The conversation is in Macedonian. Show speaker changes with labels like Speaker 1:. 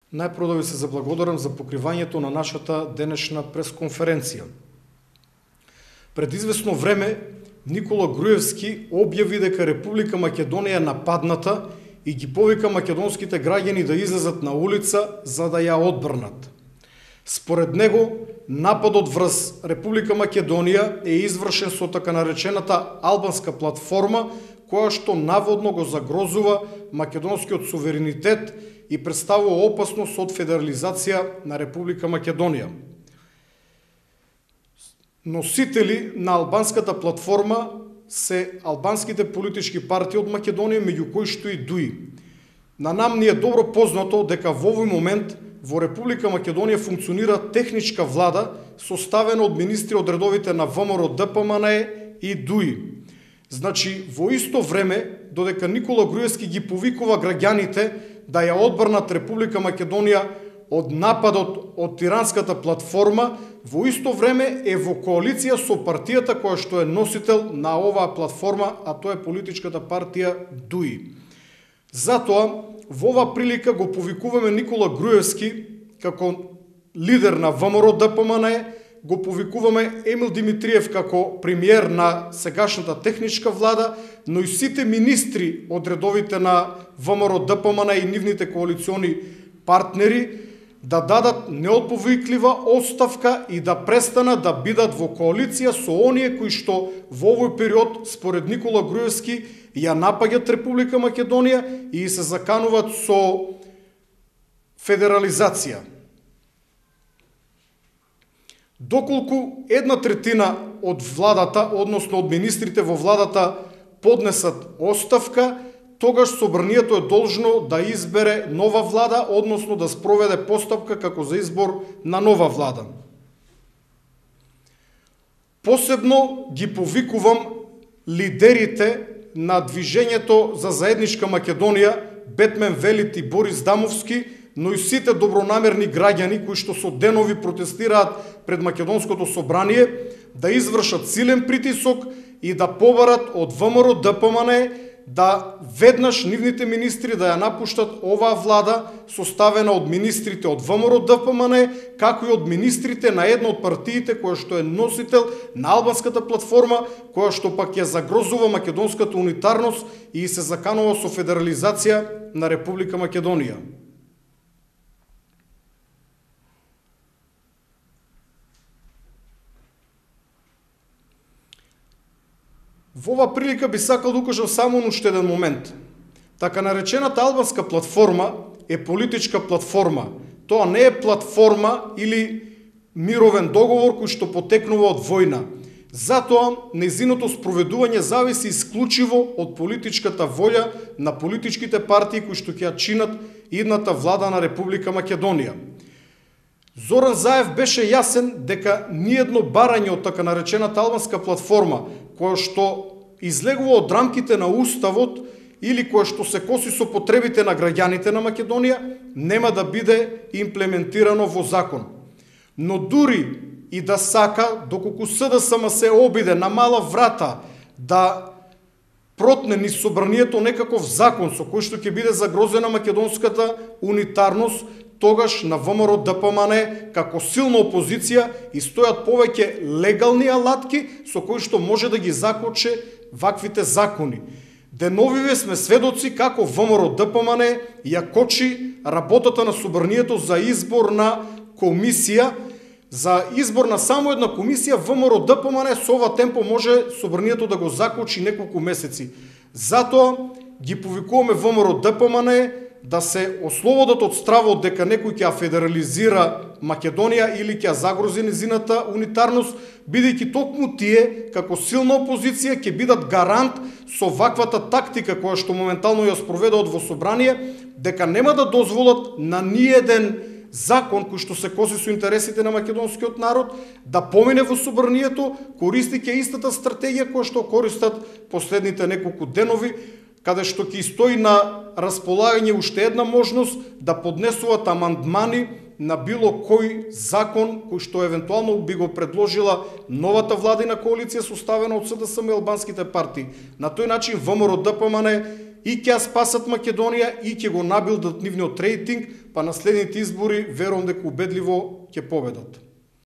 Speaker 1: Најпрво да ви се заблагодарам за покривањето на нашата денешна пресконференција. Пред известно време Никола Груевски објави дека Република Македонија е нападната и ги повика македонските граѓани да излезат на улица за да ја одбрнат. Според него, нападот врз Република Македонија е извршен со така наречената албанска платформа, која што наводно го загрозува македонскиот суверенитет и представува опасност од федерализација на Република Македонија. Носители на албанската платформа се албанските политички партии од Македонија, меѓу кои што и ДУИ. На нам ни е добро познато дека во овој момент во Република Македонија функционира техничка влада составена од министри од редовите на ВМРО, ДПМНЕ и ДУИ. Значи, во исто време, додека Никола Груевски ги повикува граѓаните да ја одбрнат Република Македонија од нападот од тиранската платформа, во исто време е во коалиција со партијата која што е носител на оваа платформа, а тоа е политичката партија ДУИ. Затоа, во оваа прилика го повикуваме Никола Груевски како лидер на ВМРО ДПМНЕ, го повикуваме Емил Димитриев како премиер на сегашната техничка влада, но и сите министри од редовите на ВМРО ДПМНЕ и нивните коалициони партнери да дадат неотповиклива оставка и да престанат да бидат во коалиција со оние кои што во овој период, според Никола Груевски, ја напаѓат Република Македонија и се закануваат со федерализација. Доколку 1/3 од владата, односно од министрите во владата, поднесат оставка, тогаш собранието е должно да избере нова влада, односно да спроведе постапка како за избор на нова влада. Посебно ги повикувам лидерите на движењето за заедничка Македонија, Бетмен Велит и Борис Дамовски, но и сите добронамерни граѓани кои што со денови протестираат пред Македонското собрание, да извршат силен притисок и да побарат од ВМРО ДПМНЕ да веднаш нивните министри да ја напуштат оваа влада составена од министрите од ВМРО ДПМНЕ, како и од министрите на една од партиите која што е носител на албанската платформа, која што пак ја загрозува македонската унитарност и се заканува со федерализација на Република Македонија. Во ова прилика би сакал да укажам само на уште еден момент. Така наречената албанска платформа е политичка платформа. Тоа не е платформа или мировен договор кој што потекнува од војна. Затоа, нејзиното спроведување зависи исклучиво од политичката волја на политичките партии кои што ќе ја чинат идната влада на Република Македонија. Зоран Заев беше јасен дека ниедно барање од така наречената албанска платформа, која што излегува од рамките на Уставот или која што се коси со потребите на граѓаните на Македонија, нема да биде имплементирано во закон. Но дури и да сака, доколку СДСМ се обиде на мала врата да протне низ собранието некаков закон со кој што ќе биде загрозена македонската унитарност, тогаш на ВМРО ДПМНЕ како силна опозиција и стојат повеќе легални алатки со кои што може да ги закоче ваквите закони. Деновиве сме сведоци како ВМРО ДПМНЕ ја кочи работата на собранието за избор на комисија, за избор на само една комисија. ВМРО ДПМНЕ со ова темпо може собранието да го закочи неколку месеци. Затоа ги повикуваме ВМРО ДПМНЕ да се ослободат од стравот дека некој ќе ја федерализира Македонија или ќе ја загрози незината унитарност, бидејќи токму тие, како силна опозиција, ќе бидат гарант со ваквата тактика која што моментално ја спроведуваат во собрание, дека нема да дозволат на ниеден закон кој што се коси со интересите на македонскиот народ да помине во собранието, користејќи истата стратегија која што користат последните неколку денови, каде што ќе стои на располагање уште една можност да поднесуваат амандмани на било кој закон кој што евентуално би го предложила новата владина коалиција составена од СДСМ и албанските партии. На тој начин ВМРО ДПМНЕ и ќе ја спасат Македонија и ќе го набилдат нивниот рейтинг, па на следните избори верувам дека убедливо ќе победат.